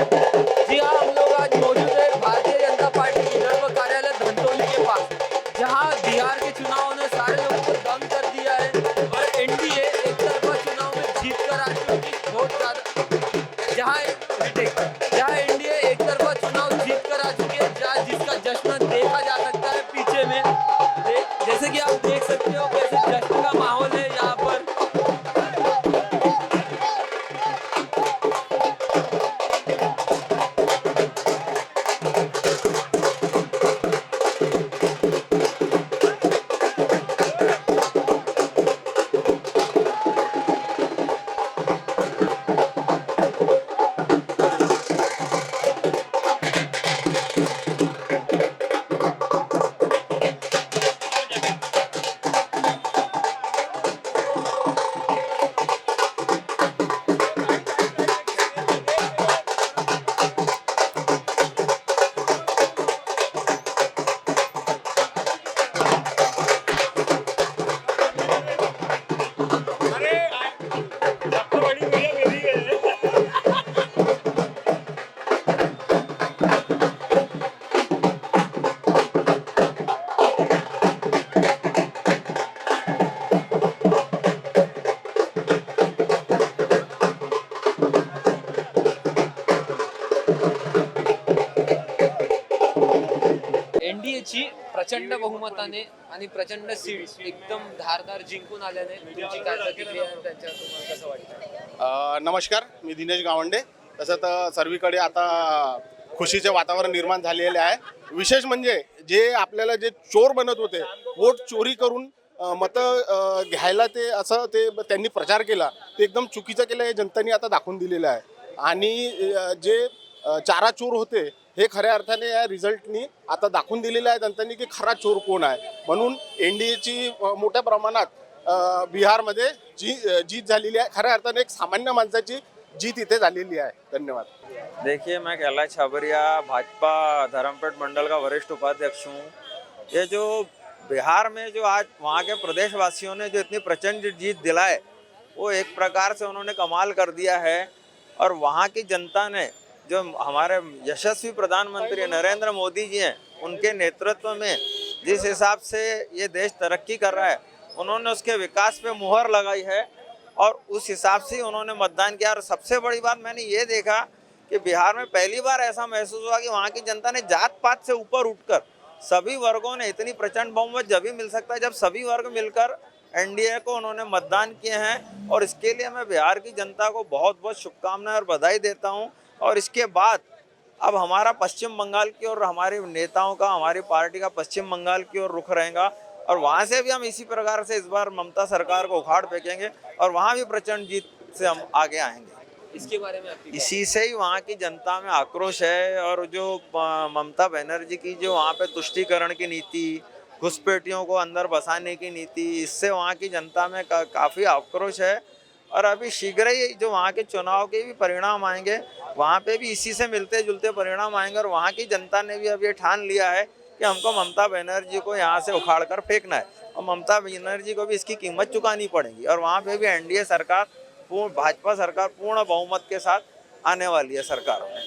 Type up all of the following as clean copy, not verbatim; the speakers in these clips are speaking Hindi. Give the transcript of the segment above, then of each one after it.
जी हाँ, हम लोग आज मौजूद है भारतीय जनता पार्टी विदर्भ कार्यालय धंतोली के पास, जहाँ बिहार के चुनाव ने सारे लोगों को दंग कर दिया है और एनडीए एक तरफा चुनाव में जीत कर आ चुकी बहुत ज्यादा। जहाँ एनडीए एक तरफा चुनाव जीत कर आ चुकी है, जहाँ जिसका जश्न देखा जा सकता है पीछे में। जैसे कि आप देख सकते हो कैसे जश्न का माहौल है यहाँ पर। एनडीएची प्रचंड बहुमताने आणि प्रचंड सीट्स एकदम धारदार जिंकून आल्याने तुमची काय प्रतिक्रिया आहे, त्यांच्यावर तुम्हाला कसं वाटतं? नमस्कार, मी दिनेश गावंडे. तसं तर सर्वीकडे आता खुशीचे वातावरण निर्माण झालेले आहे. विशेष म्हणजे जे आपल्याला जे चोर बनत होते, वोट चोरी करून मतं घ्यायला ते असं ते त्यांनी प्रचार केला, ते एकदम चुकीचं केलं हे जनतेने आता दाखवून दिलेलं आहे. आणि जे चारा चोर होते हे खऱ्या अर्थाने या रिझल्टनी आता दाखवून दिलेलं आहे जनतेने की खरा चोर कोण आहे. म्हणून एनडीएची मोठ्या प्रमाणात बिहारमध्ये जीत झालेली आहे. खऱ्या अर्थाने एक सामान्य माणसाची जीत इथे झालेली आहे. धन्यवाद. देखिए, मैं कैलाश छाबरिया भाजपा धर्मपेट मंडल का वरिष्ठ उपाध्यक्ष हूँ। ये जो बिहार में जो आज वहाँ के प्रदेशवासियों ने जो इतनी प्रचंड जीत दिलाए, वो एक प्रकार से उन्होंने कमाल कर दिया है। और वहाँ की जनता ने जो हमारे यशस्वी प्रधानमंत्री नरेंद्र मोदी जी हैं, उनके नेतृत्व में जिस हिसाब से ये देश तरक्की कर रहा है, उन्होंने उसके विकास पे मुहर लगाई है और उस हिसाब से उन्होंने मतदान किया। और सबसे बड़ी बात मैंने ये देखा कि बिहार में पहली बार ऐसा महसूस हुआ कि वहाँ की जनता ने जात पात से ऊपर उठकर सभी वर्गों ने इतनी प्रचंड बहुमत जब भी मिल सकता है जब सभी वर्ग मिलकर एनडीए को उन्होंने मतदान किए हैं। और इसके लिए मैं बिहार की जनता को बहुत बहुत शुभकामनाएं और बधाई देता हूँ। और इसके बाद अब हमारा पश्चिम बंगाल की और हमारे नेताओं का, हमारी पार्टी का पश्चिम बंगाल की ओर रुख रहेगा और वहाँ से भी हम इसी प्रकार से इस बार ममता सरकार को उखाड़ फेंकेंगे और वहाँ भी प्रचंड जीत से हम आगे आएंगे। इसके बारे में आपकी इसी से ही वहाँ की जनता में आक्रोश है। और जो ममता बनर्जी की जो वहाँ पे तुष्टीकरण की नीति, घुसपैठियों को अंदर बसाने की नीति, इससे वहाँ की जनता में काफ़ी आक्रोश है। और अभी शीघ्र ही जो वहाँ के चुनाव के भी परिणाम आएंगे, वहाँ पे भी इसी से मिलते जुलते परिणाम आएंगे। और वहाँ की जनता ने भी अब ये ठान लिया है कि हमको ममता बनर्जी को यहाँ से उखाड़ कर फेंकना है और ममता बनर्जी को भी इसकी कीमत चुकानी पड़ेगी। और वहाँ पे भी एनडीए सरकार, भाजपा सरकार पूर्ण बहुमत के साथ आने वाली है सरकार में।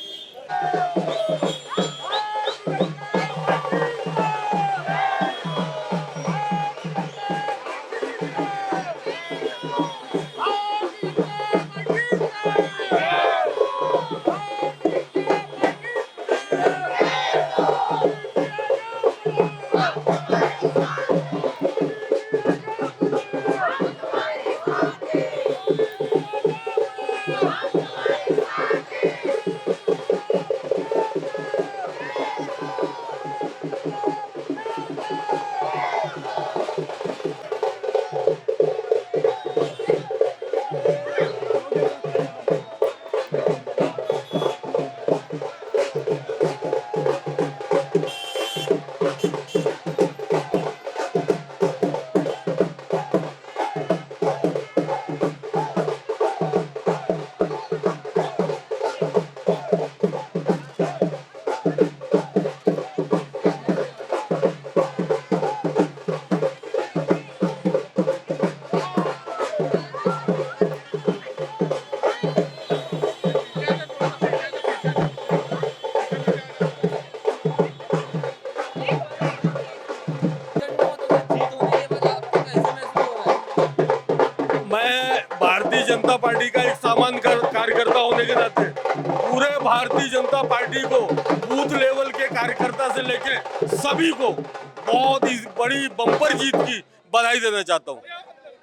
एक सामान्य कार्यकर्ता होने के नाते पूरे भारतीय जनता पार्टी को बूथ लेवल के कार्यकर्ता से लेके सभी को बहुत ही बड़ी बम्पर जीत की बधाई देना चाहता हूँ।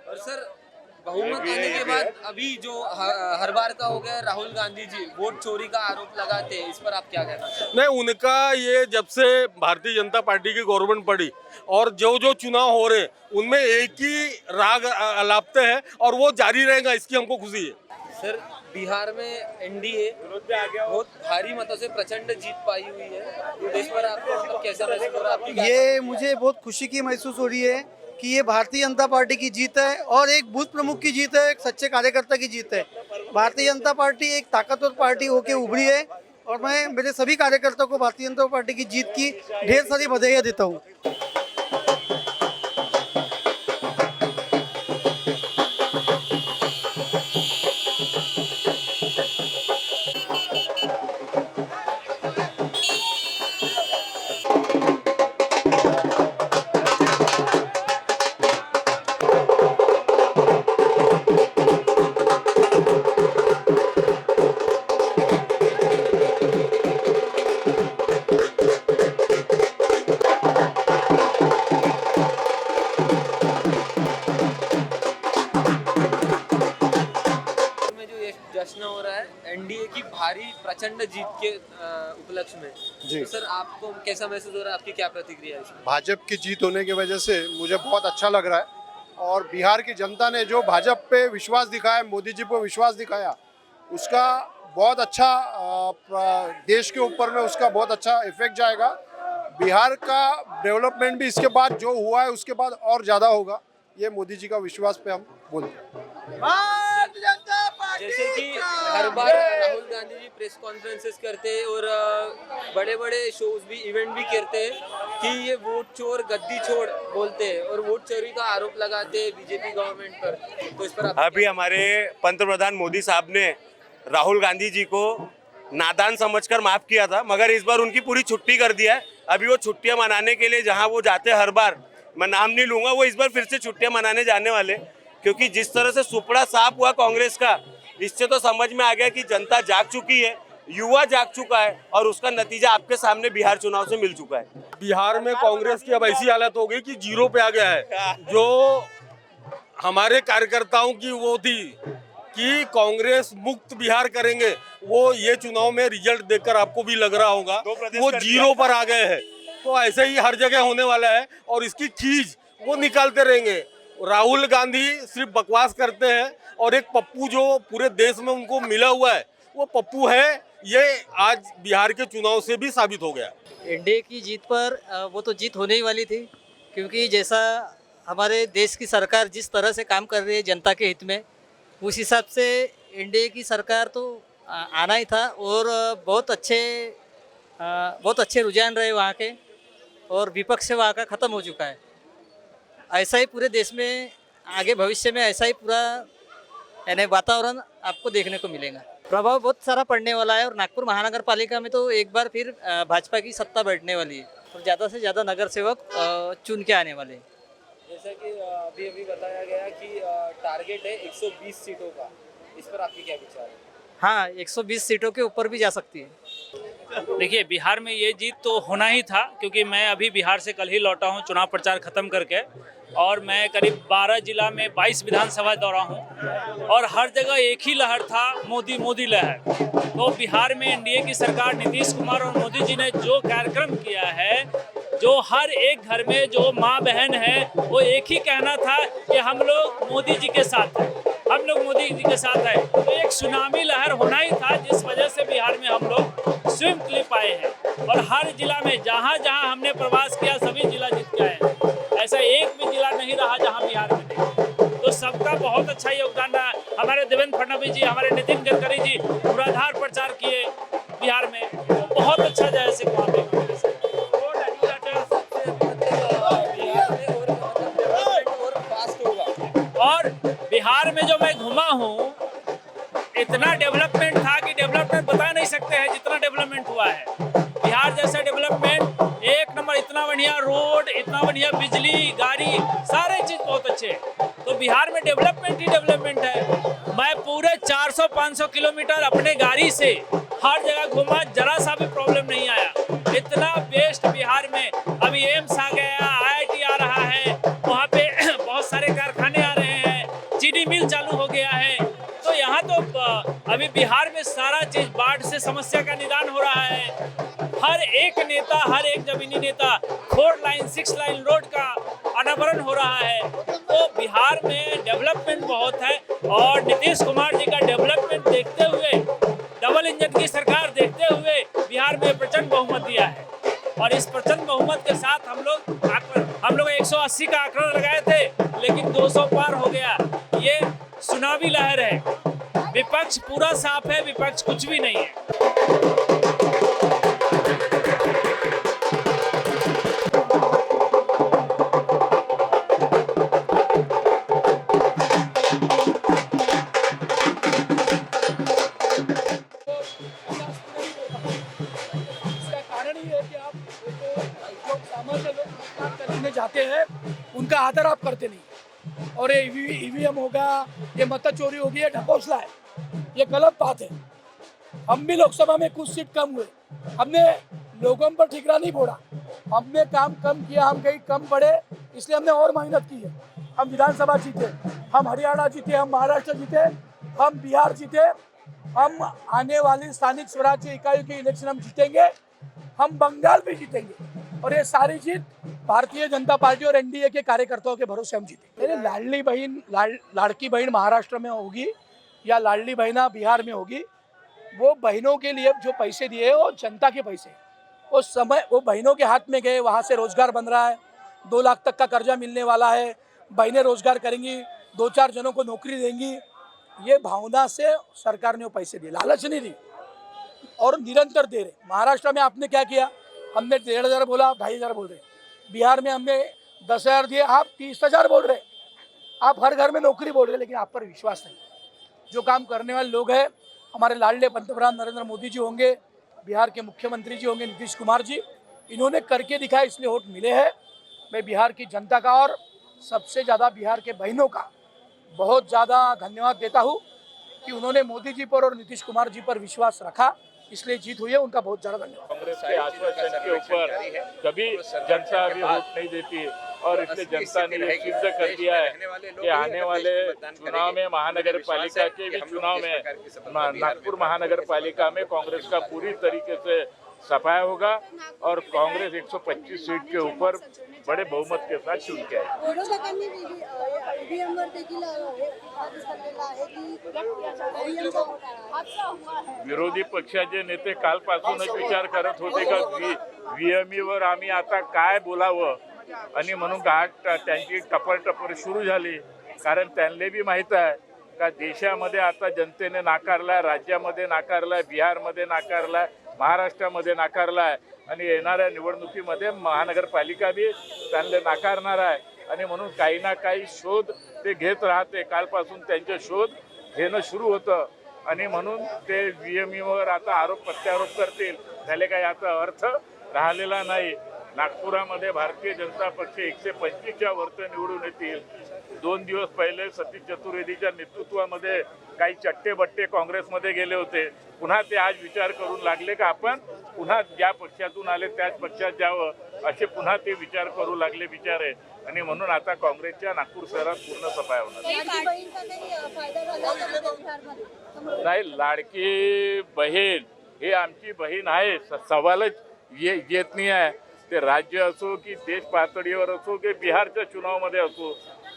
और सर बहुमत आने के बाद अभी जो हर बार का हो गया, राहुल गांधी जी वोट चोरी का आरोप लगाते हैं, इस पर आप क्या कहना चाहते हैं? नहीं, उनका ये जब से भारतीय जनता पार्टी की गवर्नमेंट पड़ी और जो जो चुनाव हो रहे उनमें एक ही राग अलापते हैं और वो जारी रहेगा, इसकी हमको खुशी है। सर बिहार में एनडीए बहुत भारी मतों से प्रचंड जीत पाई हुई है, तो इस पर आपको मतलब कैसा महसूस हो रहा है? आपकी क्या- ये मुझे बहुत खुशी की महसूस हो रही है कि ये भारतीय जनता पार्टी की जीत है और एक बूथ प्रमुख की जीत है, एक सच्चे कार्यकर्ता की जीत है। भारतीय जनता पार्टी एक ताकतवर पार्टी होके उभरी है और मैं मेरे सभी कार्यकर्ताओं को भारतीय जनता पार्टी की जीत की ढेर सारी बधाइयाँ देता हूँ। में जो ये जश्न हो रहा है एनडीए की भारी प्रचंड जीत के उपलक्ष्य में, जी। तो सर आपको कैसा महसूस हो रहा है? आपकी क्या प्रतिक्रिया है इसमें? भाजपा की जीत होने की वजह से मुझे बहुत अच्छा लग रहा है और बिहार की जनता ने जो भाजपा पे विश्वास दिखाया, मोदी जी पे विश्वास दिखाया, उसका बहुत अच्छा देश के ऊपर में उसका बहुत अच्छा इफेक्ट जाएगा। बिहार का डेवलपमेंट भी इसके बाद जो हुआ है उसके बाद और ज़्यादा होगा, ये मोदी जी का विश्वास पे हम बोलते हैं। जैसे कि हर बार राहुल गांधी जी प्रेस कॉन्फ्रेंसेस करते हैं और बड़े बड़े शोज भी इवेंट भी करते हैं कि ये वोट चोर गद्दी छोड़ बोलते हैं और वोट चोरी का आरोप लगाते हैं बीजेपी गवर्नमेंट पर, तो इस पर आप अभी हमारे पंतप्रधान मोदी साहब ने राहुल गांधी जी को नादान समझकर माफ किया था, मगर इस बार उनकी पूरी छुट्टी कर दिया है। अभी वो छुट्टियां मनाने के लिए जहां वो जाते हैं हर बार, मैं नाम नहीं लूंगा, वो इस बार फिर से छुट्टियां मनाने जाने वाले, क्योंकि जिस तरह से सुपड़ा साफ हुआ कांग्रेस का, इससे तो समझ में आ गया कि जनता जाग चुकी है, युवा जाग चुका है और उसका नतीजा आपके सामने बिहार चुनाव से मिल चुका है। बिहार में कांग्रेस की अब ऐसी हालत हो गई कि जीरो पे आ गया है। जो हमारे कार्यकर्ताओं की वो थी कि कांग्रेस मुक्त बिहार करेंगे, वो ये चुनाव में रिजल्ट देखकर आपको भी लग रहा होगा वो जीरो पर आ गए हैं। तो ऐसे ही हर जगह होने वाला है और इसकी खींच वो निकालते रहेंगे। राहुल गांधी सिर्फ बकवास करते हैं और एक पप्पू जो पूरे देश में उनको मिला हुआ है वो पप्पू है, ये आज बिहार के चुनाव से भी साबित हो गया। एनडीए की जीत पर वो तो जीत होने ही वाली थी, क्योंकि जैसा हमारे देश की सरकार जिस तरह से काम कर रही है जनता के हित में, उस हिसाब से एनडीए की सरकार तो आना ही था और बहुत अच्छे रुझान रहे वहाँ के और विपक्ष से वहाँ का ख़त्म हो चुका है। ऐसा ही पूरे देश में आगे भविष्य में ऐसा ही पूरा यानी वातावरण आपको देखने को मिलेगा। प्रभाव बहुत सारा पड़ने वाला है और नागपुर महानगर पालिका में तो एक बार फिर भाजपा की सत्ता बैठने वाली है और ज़्यादा से ज़्यादा नगर सेवक चुन के आने वाले हैं। जैसा कि अभी बताया गया कि टारगेट है 120 सीटों का, इस पर आपके क्या विचार है? हाँ, 120 सीटों के ऊपर भी जा सकती है। देखिए, बिहार में ये जीत तो होना ही था, क्योंकि मैं अभी बिहार से कल ही लौटा हूँ चुनाव प्रचार खत्म करके, और मैं करीब 12 जिला में 22 विधानसभा दौरा हूँ और हर जगह एक ही लहर था, मोदी मोदी लहर। तो बिहार में एनडीए की सरकार, नीतीश कुमार और मोदी जी ने जो कार्यक्रम किया है, जो हर एक घर में जो माँ बहन है वो एक ही कहना था कि हम लोग मोदी जी के साथ हैं, हम लोग मोदी जी के साथ हैं। तो एक सुनामी लहर होना ही था, जिस वजह से बिहार में हम लोग स्विफ्टली पाए हैं और हर जिला में जहाँ जहाँ हमने प्रवास किया सभी जिला जीत के आए हैं। ऐसा एक भी जिला नहीं रहा जहाँ बिहार में नहीं। तो सबका बहुत अच्छा योगदान रहा। हमारे देवेंद्र फडणवीस जी, हमारे नितिन गडकरी जी धुराधार प्रचार किए बिहार में, तो बहुत अच्छा जैसे वहाँ पे और बिहार में जो मैं घुमा हूँ, इतना डेवलपमेंट था कि डेवलपमेंट बता नहीं सकते हैं जितना डेवलपमेंट हुआ है। बिहार जैसा डेवलपमेंट एक नंबर, इतना बढ़िया रोड, इतना बढ़िया बिजली, गाड़ी, सारे चीज बहुत अच्छे हैं। तो बिहार में डेवलपमेंट ही डेवलपमेंट है। मैं पूरे 400 400-500 किलोमीटर अपने गाड़ी से हर जगह घूमा, जरा सा भी प्रॉब्लम नहीं आया। इतना बेस्ट बिहार में। अभी एम्स आ गया, IIT आ रहा है, वहाँ पे बहुत सारे कारखाने आ रहे हैं, चीनी मिल चालू हो गया है। तो यहाँ तो अभी बिहार में सारा चीज, बाढ़ से समस्या का निदान हो रहा है। हर एक नेता, हर एक जमीनी नेता 4 लाइन 6 लाइन रोड का अनावरण हो रहा है। तो बिहार में डेवलपमेंट बहुत है और नीतीश कुमार जी का डेवलपमेंट देखते हुए, डबल इंजन की सरकार देखते हुए बिहार में प्रचंड बहुमत दिया है। और इस प्रचंड बहुमत के साथ हम लोग 180 का आंकड़ा लगाए थे, लेकिन 200 पार हो गया। ये चुनावी लहर है। विपक्ष पूरा साफ है, विपक्ष कुछ भी नहीं है। करने जाते हैं उनका आदर आप करते नहीं, और ये ईवीएम होगा, ये मत चोरी होगी, ये ढकोसला है, ये गलत बात है। हम भी लोकसभा में कुछ सीट कम हुए, हमने लोगों पर ठिकरा नहीं फोड़ा, हमने काम कम किया, हम कहीं कम पड़े, इसलिए हमने और मेहनत की है। हम विधानसभा जीते, हम हरियाणा जीते, हम महाराष्ट्र जीते, हम बिहार जीते, हम आने वाली स्थानिक स्वराज्य इकाइयों के इलेक्शन हम जीतेंगे, हम बंगाल भी जीतेंगे। और ये सारी जीत भारतीय जनता पार्टी और एनडीए के कार्यकर्ताओं के भरोसे हम जीते। मेरे लाड़की बहन महाराष्ट्र में होगी या लाडली बहना बिहार में होगी, वो बहनों के लिए जो पैसे दिए वो जनता के पैसे, वो समय वो बहनों के हाथ में गए, वहाँ से रोजगार बन रहा है, 2 लाख तक का कर्जा मिलने वाला है, बहनें रोजगार करेंगी, 2-4 जनों को नौकरी देंगी। ये भावना से सरकार ने वो पैसे दिए, लालच नहीं दी, और निरंतर दे रहे। महाराष्ट्र में आपने क्या किया, हमने 1,500 बोला, आप 2,500 बोल रहे। बिहार में हमने 10,000 दिए, आप 30,000 बोल रहे। आप हर घर में नौकरी बोल रहे, लेकिन आप पर विश्वास नहीं। जो काम करने वाले लोग हैं, हमारे लाडले पंतप्रधान नरेंद्र मोदी जी होंगे, बिहार के मुख्यमंत्री जी होंगे नीतीश कुमार जी, इन्होंने करके दिखाया, इसलिए वोट मिले हैं। मैं बिहार की जनता का और सबसे ज़्यादा बिहार के बहनों का बहुत ज़्यादा धन्यवाद देता हूँ कि उन्होंने मोदी जी पर और नीतीश कुमार जी पर विश्वास रखा, इसलिए जीत हुई है। उनका बहुत ज़्यादा धन्यवाद। कांग्रेस के आश्वासन के ऊपर कभी जनता अभी वोट नहीं देती, और इसलिए जनता ने ये सिद्ध कर दिया है कि आने वाले चुनाव में, महानगर पालिका के भी चुनाव में, नागपुर महानगर पालिका में कांग्रेस का पूरी तरीके से सफाया होगा और कांग्रेस 125 सीट के ऊपर बड़े बहुमत के साथ चुन के आएगी। विरोधी पक्षाचे नेते कालपासूनच विचार करत होते का व्हीएमईवर आम्ही आता काय बोलावं, आणि म्हणून त्यांची टपर सुरू झाली। कारण त्यांना बी माहित आहे का देशामध्ये आता जनतेने नाकारलाय, राज्यामध्ये नाकारलाय, बिहारमध्ये नाकारलाय, महाराष्ट्रामध्ये नाकारलाय, आणि येणाऱ्या निवडणुकीमध्ये महानगरपालिका बी त्यांना नाकारणार आहे। आणि म्हणून काही ना काही शोध ते घेत राहते। कालपासून त्यांचे शोध घेणं सुरू होतं, आणि म्हणून ते व्हीएमईवर आता आरोप प्रत्यारोप करतील, त्याला काही आता अर्थ राहिलेला नाही। नागपुरामध्ये भारतीय जनता पक्ष 125च्या वरती निवडून येतील। 2 दिवस पहिले सतीश चतुर्वेदीच्या नेतृत्वामध्ये काही चट्टे बट्टे काँग्रेसमध्ये गेले होते, पुन्हा ते आज विचार करून लागले का आपण पुन्हा ज्या पक्षातून आले त्याच पक्षात जावं, असे पुन्हा ते विचार करू लागले बिचारे। आणि म्हणून आता काँग्रेसच्या नागपूर शहरात पूर्ण सफाया होणार नाही। लाडकी बहीण ही आमची बहीण आहे, सवालच येत नाही आहे। ते राज्य असो की देश पातळीवर असो की बिहारच्या चुनावमध्ये असो,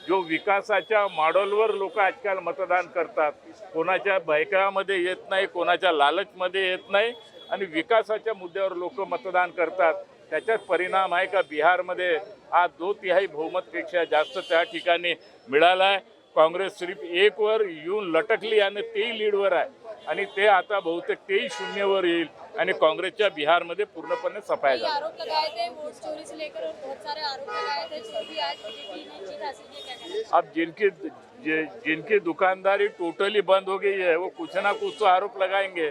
जो विकासाच्या मॉडेलवर लोक आजकाल मतदान करतात, कोणाच्या बहकामध्ये येत नाही, कोणाच्या लालचमध्ये येत नाही, आणि विकासाच्या मुद्द्यावर लोक मतदान करतात। त्याचाच परिणाम आहे का बिहारमध्ये आज 2/3 बहुमतपेक्षा जास्त त्या ठिकाणी मिळाला आहे। काँग्रेस सिर्फ 1 वर येऊन लटकली आणि तेही लीडवर आहे, आणि ते आता बहुतेक तेही 0 वर येईल, आणि काँग्रेसच्या बिहारमध्ये पूर्णपणे सफाया झाली। आरोप लगाए थे वोट चोरी से लेकर, और बहुत सारे आरोप लगाए थे, जो भी आज बीजेपी ने जीत हासिल की, क्या कहना है? अब जिनकी दुकानदारी टोटली बंद हो गई है, वो कुछ ना कुछ तो आरोप लगाएंगे।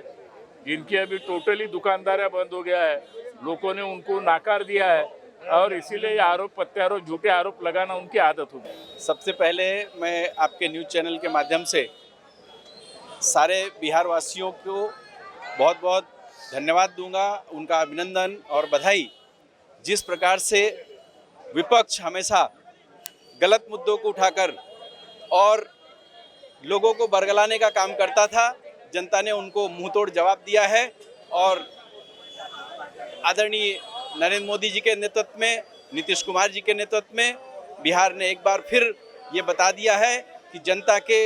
जिनकी अभी टोटली दुकानदारियां बंद हो गया है, लोगों ने उनको नाकार दिया है, और इसीलिए आरोप प्रत्यारोप, झूठे आरोप लगाना उनकी आदत हो गई। सबसे पहले मैं आपके न्यूज़ चैनल के माध्यम से सारे बिहार वासियों को बहुत बहुत धन्यवाद दूंगा, उनका अभिनंदन और बधाई। जिस प्रकार से विपक्ष हमेशा गलत मुद्दों को उठाकर और लोगों को बरगलाने का काम करता था, जनता ने उनको मुंहतोड़ जवाब दिया है और आदरणीय नरेंद्र मोदी जी के नेतृत्व में, नीतीश कुमार जी के नेतृत्व में बिहार ने एक बार फिर ये बता दिया है कि जनता के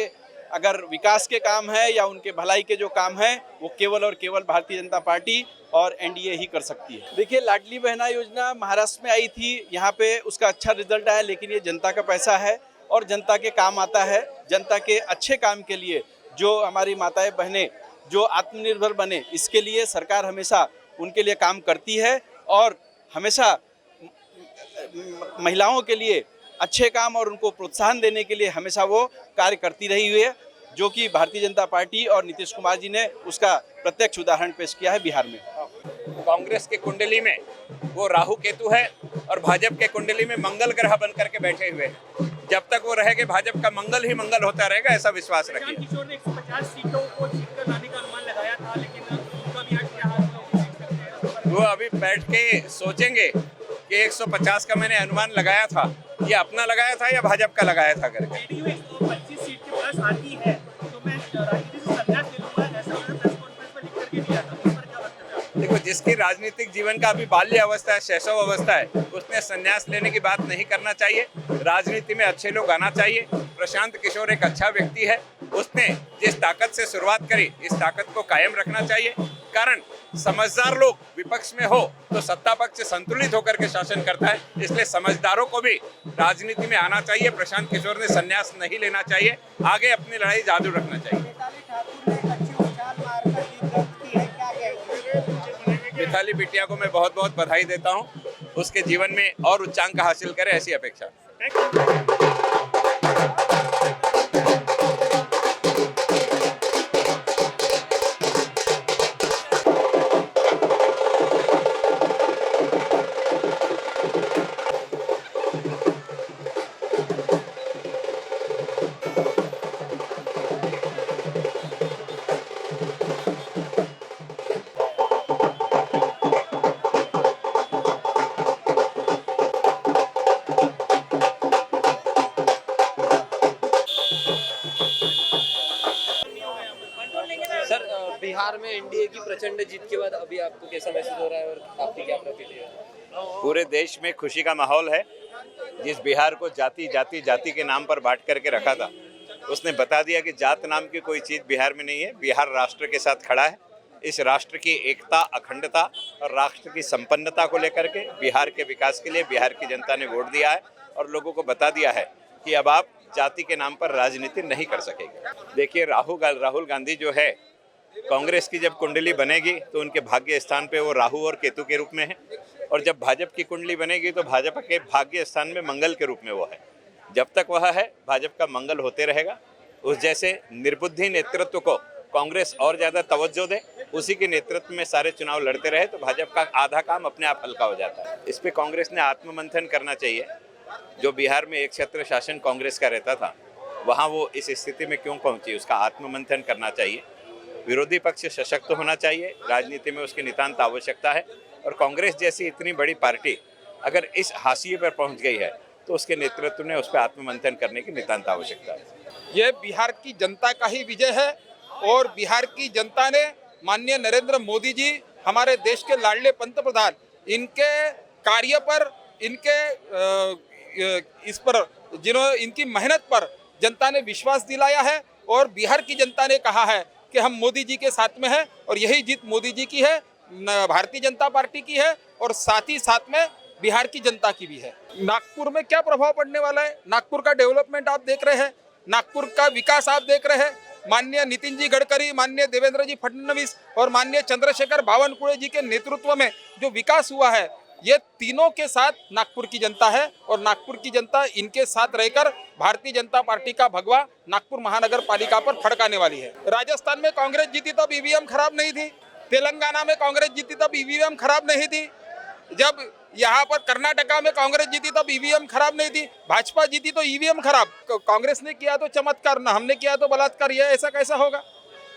अगर विकास के काम है या उनके भलाई के जो काम है वो केवल और केवल भारतीय जनता पार्टी और एनडीए ही कर सकती है। देखिए, लाडली बहना योजना महाराष्ट्र में आई थी, यहाँ पे उसका अच्छा रिजल्ट आया, लेकिन ये जनता का पैसा है और जनता के काम आता है। जनता के अच्छे काम के लिए जो हमारी माताएं बहनें जो आत्मनिर्भर बने, इसके लिए सरकार हमेशा उनके लिए काम करती है और हमेशा महिलाओं के लिए अच्छे काम और उनको प्रोत्साहन देने के लिए हमेशा वो कार्य करती रही हुई है, जो कि भारतीय जनता पार्टी और नीतीश कुमार जी ने उसका प्रत्यक्ष उदाहरण पेश किया है बिहार में। कांग्रेस के कुंडली में वो राहु केतु है और भाजपा के कुंडली में मंगल ग्रह बन करके बैठे हुए हैं। जब तक वो रहेंगे भाजपा का मंगल ही मंगल होता रहेगा, ऐसा विश्वास रखिए। किशोर ने 150 सीटों को जीतकर लाने का अनुमान लगाया था, लेकिन उनका भी आज क्या हाल हुआ? वो अभी बैठ के सोचेंगे कि 150 का मैंने अनुमान लगाया था, ये अपना लगाया था या भाजपा का लगाया था करके। जेडीयू 125 सीट के पास आती है तो मैं राजनीति से संन्यास ले लूंगा, ऐसा उन्होंने प्रेस कॉन्फ्रेंस में लिख करके दिया था। उस पर क्या बात कर रहे हैं? देखो, जिसकी राजनीतिक जीवन का अभी बाल्य अवस्था है, शैशव अवस्था है, उसने संन्यास लेने की बात नहीं करना चाहिए। राजनीति में अच्छे लोग आना चाहिए। प्रशांत किशोर एक अच्छा व्यक्ति है, उसने जिस ताकत से शुरुआत करी, इस ताकत को कायम रखना चाहिए। कारण समझदार लोग विपक्ष में हो तो सत्ता पक्ष संतुलित होकर के शासन करता है, इसलिए समझदारों को भी राजनीति में आना चाहिए। प्रशांत किशोर ने संन्यास नहीं लेना चाहिए, आगे अपनी लड़ाई जारी रखना चाहिए। मिताली बिटिया को मैं बहुत बहुत बधाई देता हूं, उसके जीवन में और उच्चांक हासिल करे ऐसी अपेक्षा। सर, बिहार में एनडीए की प्रचंड जीत के बाद अभी आपको कैसा महसूस हो रहा है और आपकी क्या प्रतिक्रिया है? पूरे देश में खुशी का माहौल है। जिस बिहार को जाति जाति जाति के नाम पर बांट करके रखा था, उसने बता दिया कि जात नाम की कोई चीज़ बिहार में नहीं है। बिहार राष्ट्र के साथ खड़ा है। इस राष्ट्र की एकता, अखंडता और राष्ट्र की संपन्नता को लेकर के बिहार के विकास के लिए बिहार की जनता ने वोट दिया है और लोगों को बता दिया है कि अब आप जाति के नाम पर राजनीति नहीं कर सकेंगे। देखिए, राहुल गांधी जो है, कांग्रेस की जब कुंडली बनेगी तो उनके भाग्य स्थान पे वो राहु और केतु के रूप में है, और जब भाजपा की कुंडली बनेगी तो भाजपा के भाग्य स्थान में मंगल के रूप में वो है। जब तक वह है, भाजपा का मंगल होते रहेगा। उस जैसे निर्बुद्धि नेतृत्व को कांग्रेस और ज़्यादा तवज्जो दे, उसी के नेतृत्व में सारे चुनाव लड़ते रहे तो भाजपा का आधा काम अपने आप हल्का हो जाता है। इस पर कांग्रेस ने आत्ममंथन करना चाहिए। जो बिहार में एक छत्र शासन कांग्रेस का रहता था, वहाँ वो इस स्थिति में क्यों पहुँची, उसका आत्ममंथन करना चाहिए। विरोधी पक्ष सशक्त होना चाहिए, राजनीति में उसकी नितांत आवश्यकता है। और कांग्रेस जैसी इतनी बड़ी पार्टी अगर इस हाशिए पर पहुंच गई है तो उसके नेतृत्व ने उस पर आत्ममंथन करने की नितांत आवश्यकता है। ये बिहार की जनता का ही विजय है और बिहार की जनता ने माननीय नरेंद्र मोदी जी, हमारे देश के लाडले पंतप्रधान, इनके कार्य पर, इनके इस पर इनकी मेहनत पर जनता ने विश्वास दिलाया है और बिहार की जनता ने कहा है कि हम मोदी जी के साथ में हैं और यही जीत मोदी जी की है, भारतीय जनता पार्टी की है और साथ ही साथ में बिहार की जनता की भी है। नागपुर में क्या प्रभाव पड़ने वाला है? नागपुर का डेवलपमेंट आप देख रहे हैं, नागपुर का विकास आप देख रहे हैं। माननीय नितिन जी गडकरी, माननीय देवेंद्र जी फडणवीस और माननीय चंद्रशेखर बावनकुळे जी के नेतृत्व में जो विकास हुआ है, ये तीनों के साथ नागपुर की जनता है और नागपुर की जनता इनके साथ रहकर भारतीय जनता पार्टी का भगवा नागपुर महानगर पालिका पर फड़काने वाली है। राजस्थान में कांग्रेस जीती तब ईवीएम खराब नहीं थी, तेलंगाना में कांग्रेस जीती तब ईवीएम खराब नहीं थी, जब यहाँ पर कर्नाटका में कांग्रेस जीती तब ईवीएम खराब नहीं थी, भाजपा जीती तो ईवीएम खराब। कांग्रेस ने किया तो चमत्कार, ना हमने किया तो बलात्कार, यह ऐसा कैसा होगा?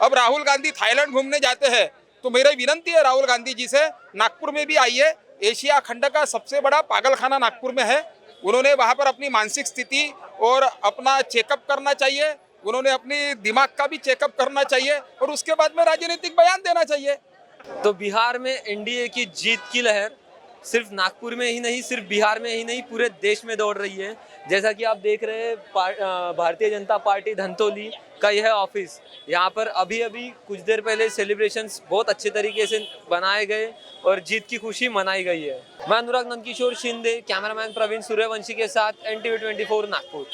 अब राहुल गांधी थाईलैंड घूमने जाते हैं तो मेरी विनंती है राहुल गांधी जी से, नागपुर में भी आइए। एशिया खंड का सबसे बड़ा पागलखाना नागपुर में है। उन्होंने वहाँ पर अपनी मानसिक स्थिति और अपना चेकअप करना चाहिए, उन्होंने अपनी दिमाग का भी चेकअप करना चाहिए और उसके बाद में राजनीतिक बयान देना चाहिए। तो बिहार में एनडीए की जीत की लहर सिर्फ नागपुर में ही नहीं, सिर्फ बिहार में ही नहीं, पूरे देश में दौड़ रही है। जैसा कि आप देख रहे हैं, भारतीय जनता पार्टी धंतोली का यह ऑफिस, यहाँ पर अभी अभी कुछ देर पहले सेलिब्रेशंस बहुत अच्छे तरीके से बनाए गए और जीत की खुशी मनाई गई है। मैं अनुराग नंदकिशोर शिंदे, कैमरामैन प्रवीण सूर्यवंशी के साथ NTV 24 नागपुर।